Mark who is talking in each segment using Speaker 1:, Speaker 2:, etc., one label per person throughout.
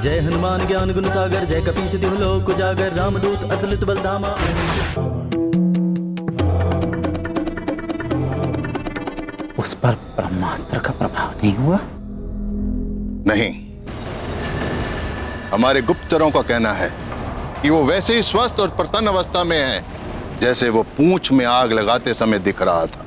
Speaker 1: जय हनुमान ज्ञान गुण सागर, जय कपीस तिहु लोक उजागर, रामदूत अतुलित बल धामा।
Speaker 2: उस पर ब्रह्मास्त्र का प्रभाव नहीं हुआ?
Speaker 3: नहीं, हमारे गुप्तचरों का कहना है कि वो वैसे ही स्वस्थ और प्रसन्न अवस्था में है जैसे वो पूंछ में आग लगाते समय दिख रहा था।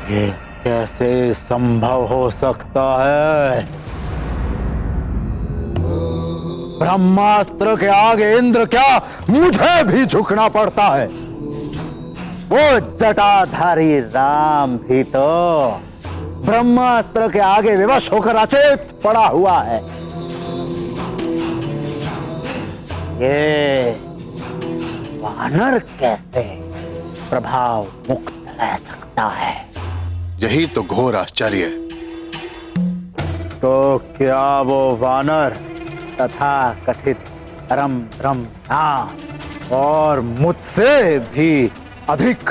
Speaker 2: ये कैसे संभव हो सकता है? ब्रह्मास्त्र के आगे इंद्र क्या, मुझे भी झुकना पड़ता है। वो जटाधारी राम भी तो ब्रह्मास्त्र के आगे विवश होकर अचेत पड़ा हुआ है। ये वानर कैसे प्रभाव मुक्त रह सकता है?
Speaker 3: यही तो घोर आश्चर्य है।
Speaker 2: तो क्या वो वानर तथा कथित परम ब्रह्म नाम और मुझसे भी अधिक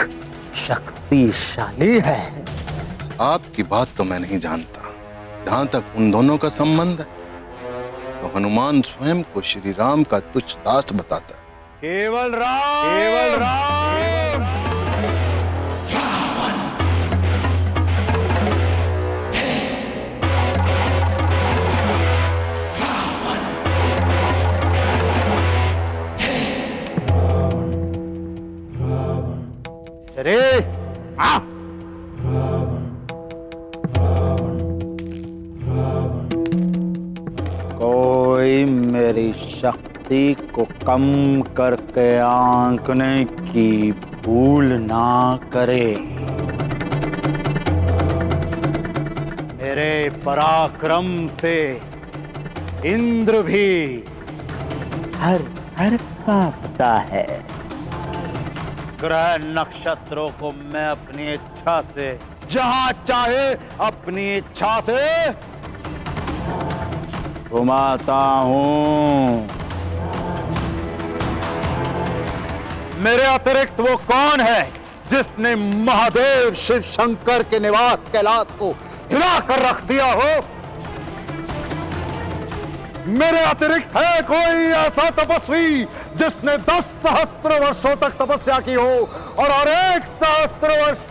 Speaker 2: शक्तिशाली है?
Speaker 3: आपकी बात तो मैं नहीं जानता। जहां तक उन दोनों का संबंध है तो हनुमान स्वयं को श्री राम का तुच्छ दास बताता है।
Speaker 2: केवल राम, केवल राम। अरे कोई मेरी शक्ति को कम करके आंकने की भूल ना करे। मेरे पराक्रम से इंद्र भी हर हर कांपता है। ग्रह नक्षत्रों को मैं अपनी इच्छा से जहां चाहे अपनी इच्छा से घुमाता हूं। मेरे अतिरिक्त वो कौन है जिसने महादेव शिव शंकर के निवास कैलाश को हिला कर रख दिया हो? मेरे अतिरिक्त है कोई ऐसा तपस्वी जिसने 10 सहस्त्र वर्षों तक तपस्या की हो और हर 1 सहस्त्र वर्ष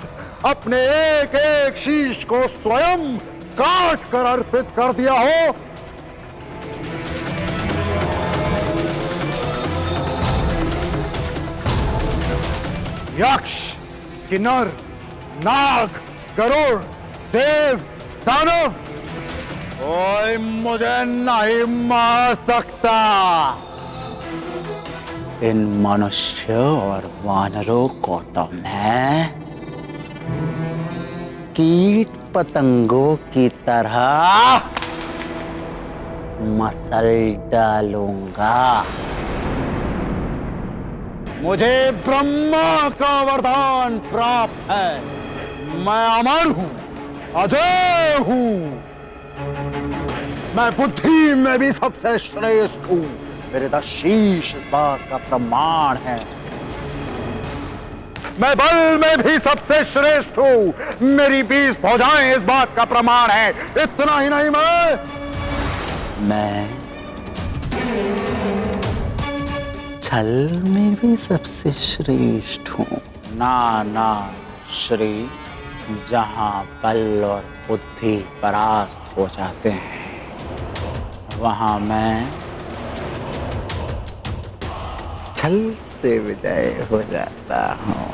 Speaker 2: अपने एक एक शीश को स्वयं काट कर अर्पित कर दिया हो? यक्ष, किन्नर, नाग, गरुड़, देव, दानव, कोई मुझे नहीं मार सकता। इन मनुष्य और वानरों को तो मैं कीट पतंगों की तरह मसल डालूंगा। मुझे ब्रह्मा का वरदान प्राप्त है। मैं अमर हूं, अजय हूं। मैं बुद्धि में भी सबसे श्रेष्ठ हूं। मेरे 10 शीश इस बात का प्रमाण है। मैं बल में भी सबसे श्रेष्ठ हूं। मेरी 20 भुजाएं इस बात का प्रमाण है। इतना ही नहीं, मैं छल में भी सबसे श्रेष्ठ हूं। ना श्री, जहां बल और बुद्धि परास्त हो जाते हैं वहां मैं छल से विजय हो जाता हूं।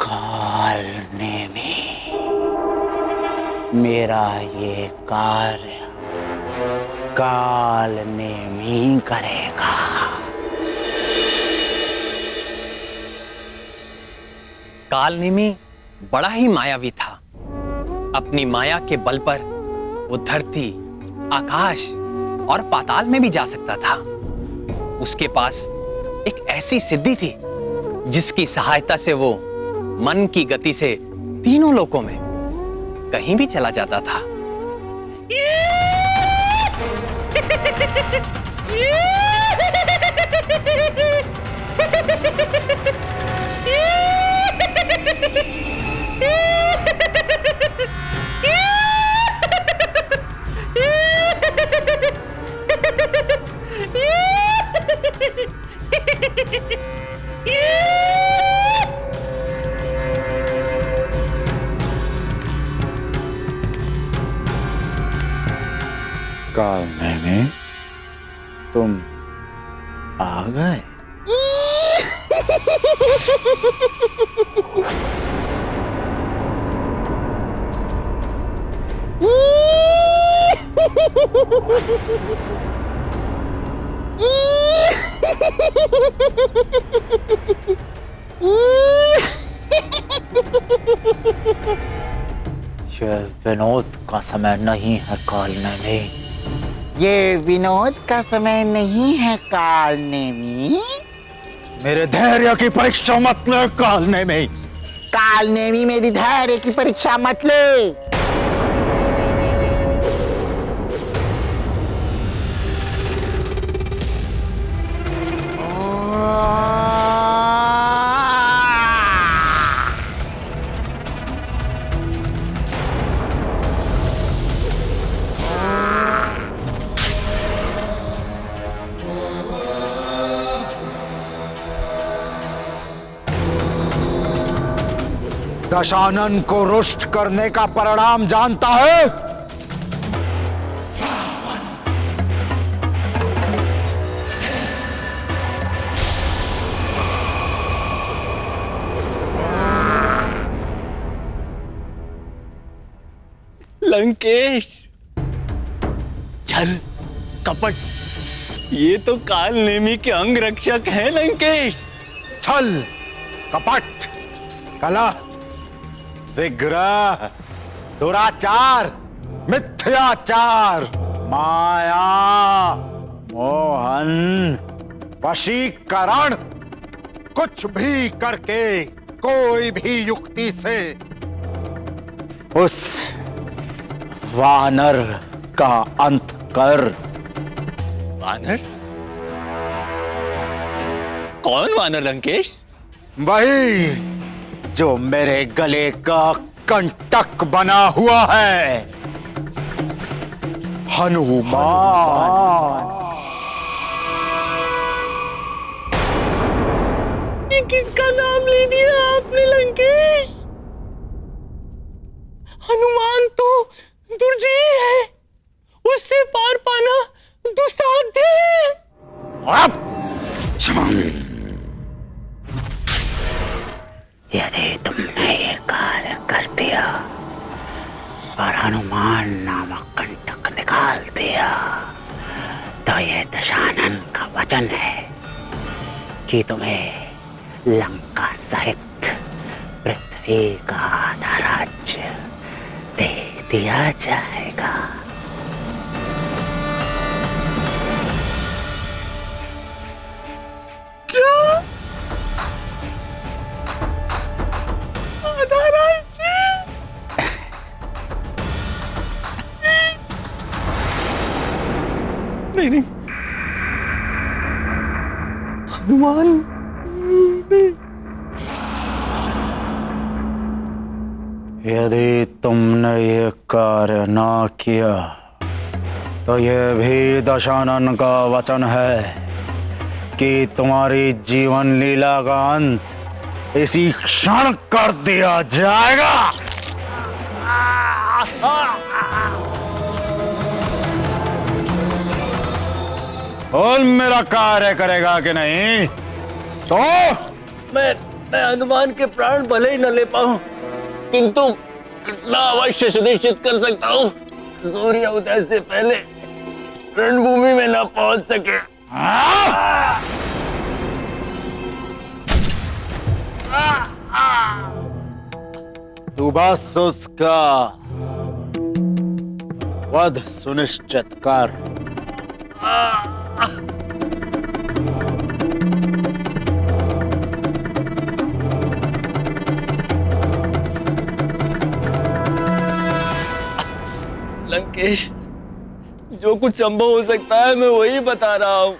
Speaker 2: काल
Speaker 4: मेरा ये कार्य काल नेमी करेगा।
Speaker 5: कालनेमी बड़ा ही मायावी था। अपनी माया के बल पर वो धरती, आकाश और पाताल में भी जा सकता था। उसके पास एक ऐसी सिद्धि थी जिसकी सहायता से वो मन की गति से तीनों लोकों में कहीं भी चला जाता था।
Speaker 4: कालनेमी, तुम आ गए। ये विनोद का समय नहीं है कालनेमी। ये विनोद का समय नहीं है कालनेमी।
Speaker 2: मेरे धैर्य की परीक्षा मत ले कालनेमी।
Speaker 4: कालनेमी, मेरी धैर्य की परीक्षा मत ले।
Speaker 2: दशानन को रुष्ट करने का परिणाम जानता है?
Speaker 5: लंकेश, छल, कपट, ये तो कालनेमी के अंग रक्षक हैं लंकेश।
Speaker 2: छल, कपट, कला, विग्रह, दुराचार, मिथ्याचार, माया, मोहन, वशीकरण, कुछ भी करके, कोई भी युक्ति से उस वानर का अंत कर।
Speaker 5: वानर? कौन वानर लंकेश?
Speaker 2: वही जो मेरे गले का कंटक बना हुआ है, हनुमान।
Speaker 5: ये किसका नाम ले दिया आपने लंकेश? हनुमान तो दुर्जय है, उससे पार पाना दुस्साध्य है।
Speaker 2: अब
Speaker 4: यदि तुमने ये कार्य कर दिया और हनुमान नामक कंटक निकाल दिया तो ये दशानन का वचन है कि तुम्हें लंका सहित पृथ्वी का आधा राज्य दे दिया जाएगा।
Speaker 5: नहीं, हनुमान
Speaker 2: यदि तुमने ये कार्य ना किया तो यह भी दशानन का वचन है कि तुम्हारी जीवन लीला का अंत इसी क्षण कर दिया जाएगा। बोल, मेरा कार्य करेगा कि नहीं?
Speaker 5: मैं हनुमान के प्राण भले ही न ले पाऊं, किंतु
Speaker 6: इतना अवश्य सुनिश्चित कर सकता हूँ, सूर्य उदय से पहले रणभूमि में न पहुंच सके।
Speaker 2: तू बस उसका वध सुनिश्चित कर।
Speaker 6: लंकेश, जो कुछ संभव हो सकता है मैं वही बता रहा हूं।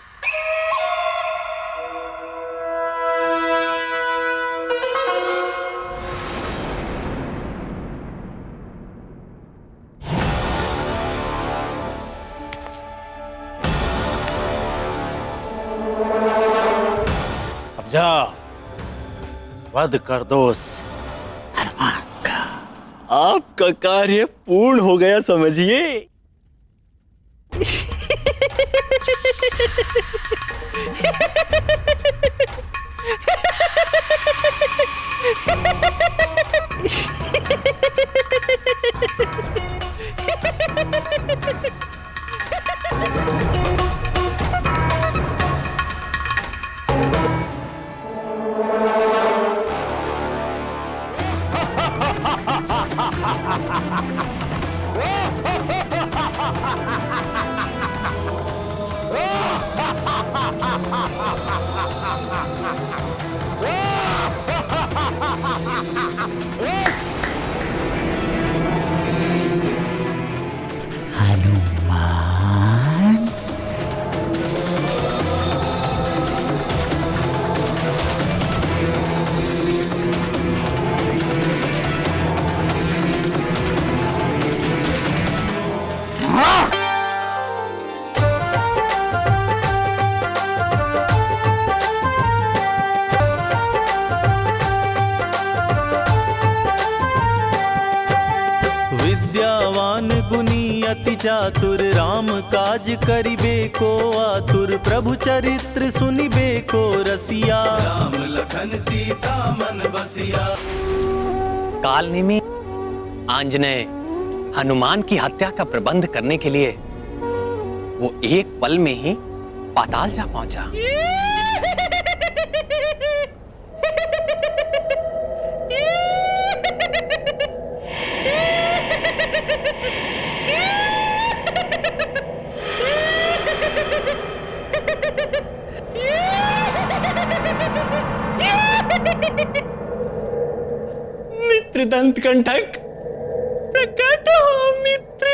Speaker 2: अब जा वध कर दो उस हनुमान का।
Speaker 6: आपका कार्य पूर्ण हो गया समझिए।
Speaker 4: हनुमान,
Speaker 1: विद्यावान गुनी अति चातुर, राम काज करिबे को आतुर, प्रभु चरित्र सुनिबे को रसिया, राम लखन सीता मन बसिया।
Speaker 5: कालनेमी आंजनेय हनुमान की हत्या का प्रबंध करने के लिए वो एक पल में ही पाताल जा पहुंचा।
Speaker 6: मित्र दंतकंठक, प्रकट हो मित्र।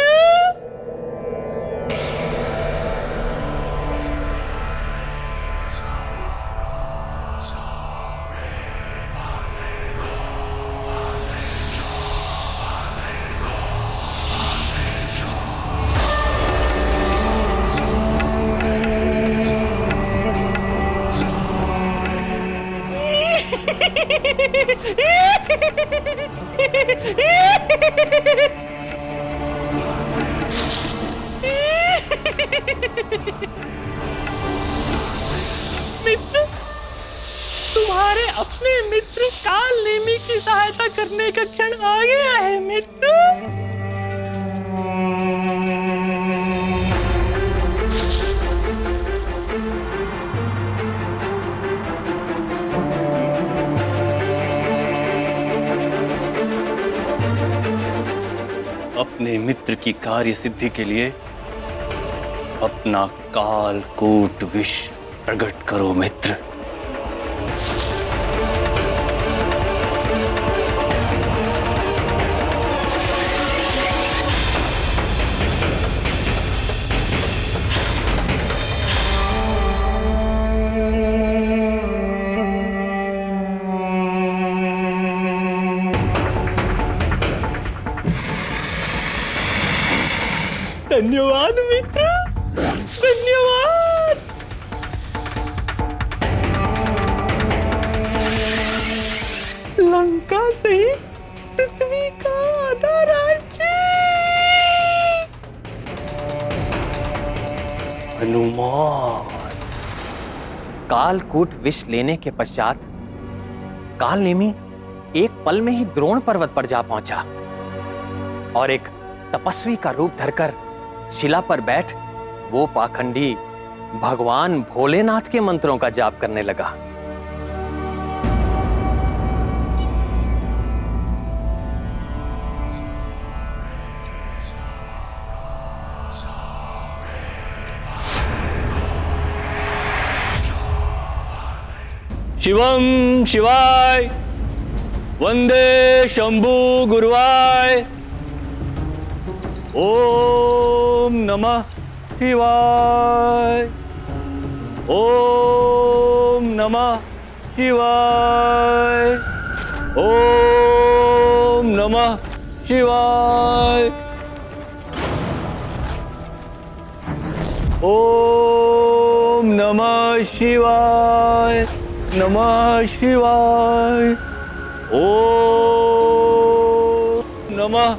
Speaker 7: मित्र, तुम्हारे अपने मित्र कालनेमी की सहायता करने का क्षण आ गया है मित्र।
Speaker 6: अपने मित्र की कार्य सिद्धि के लिए अपना कालकूट विष प्रकट करो मित्र।
Speaker 7: धन्यवाद मित्र, धन्यवाद। लंका से ही पृथ्वी का आधा राज्य।
Speaker 6: हनुमान,
Speaker 5: कालकूट विष लेने के पश्चात कालनेमी एक पल में ही द्रोण पर्वत पर जा पहुंचा और एक तपस्वी का रूप धरकर शिला पर बैठ वो पाखंडी भगवान भोलेनाथ के मंत्रों का जाप करने लगा।
Speaker 6: शिवम शिवाय वंदे शंभु गुरुवाय। ओम नमः शिवाय। ओम नमः शिवाय। ओम नमः शिवाय। ओम नमः शिवाय। नमः शिवाय। ओम नमः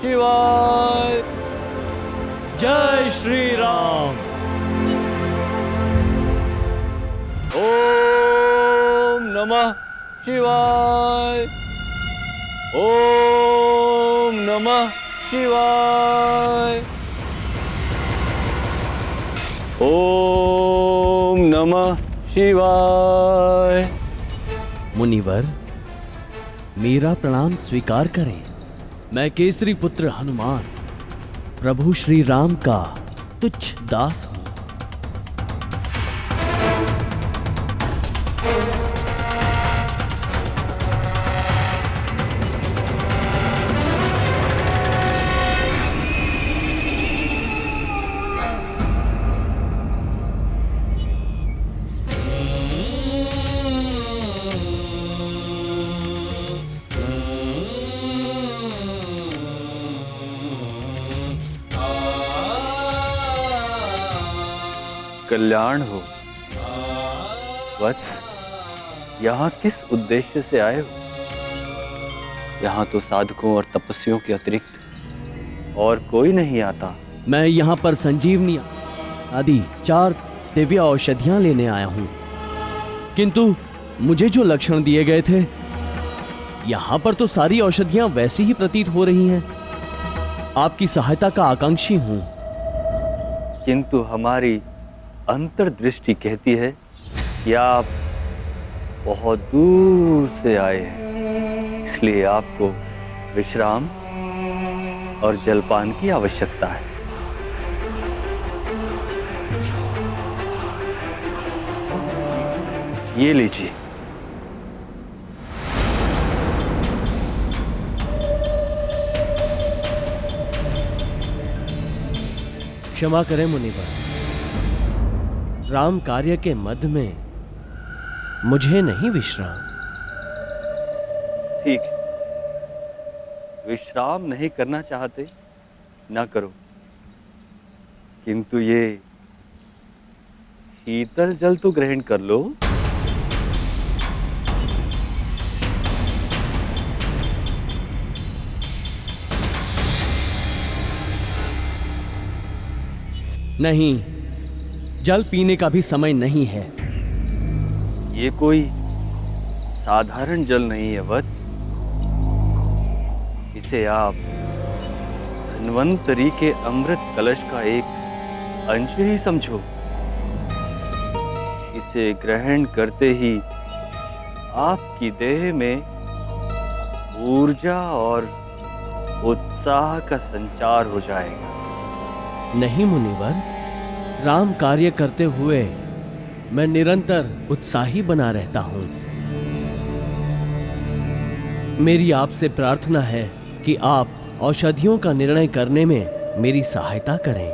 Speaker 6: शिवाय।
Speaker 1: जय श्री राम।
Speaker 6: ओम नमः शिवाय। ओम नमः शिवाय। ओम नमः शिवाय।
Speaker 8: मुनिवर, मेरा प्रणाम स्वीकार करें। मैं केसरी पुत्र हनुमान प्रभु श्री राम का तुच्छ दास हूं।
Speaker 6: कल्याण हो। वत्स, यहाँ किस उद्देश्य से आए हो? यहाँ तो साधकों और तपस्वियों के अतिरिक्त और कोई नहीं आता।
Speaker 8: मैं यहाँ पर संजीवनी आदि 4 दिव्य औषधियां लेने आया हूँ, किंतु मुझे जो लक्षण दिए गए थे, यहाँ पर तो सारी औषधियां वैसी ही प्रतीत हो रही हैं। आपकी सहायता का आकांक्षी हूँ।
Speaker 6: किंतु हमारी अंतर्दृष्टि कहती है कि आप बहुत दूर से आए हैं, इसलिए आपको विश्राम और जलपान की आवश्यकता है। ये लीजिए।
Speaker 8: क्षमा करें मुनिवर, राम कार्य के मध्य में मुझे नहीं विश्राम।
Speaker 6: ठीक, विश्राम नहीं करना चाहते ना करो, किंतु ये शीतल जल तो ग्रहण कर लो।
Speaker 8: नहीं, जल पीने का भी समय नहीं है।
Speaker 6: ये कोई साधारण जल नहीं है वत्स, इसे आप धन्वंतरी के अमृत कलश का एक अंश ही समझो। इसे ग्रहण करते ही आपकी देह में ऊर्जा और उत्साह का संचार हो जाएगा।
Speaker 8: नहीं मुनिवर, राम कार्य करते हुए मैं निरंतर उत्साही बना रहता हूं। मेरी आपसे प्रार्थना है कि आप औषधियों का निर्णय करने में मेरी सहायता करें।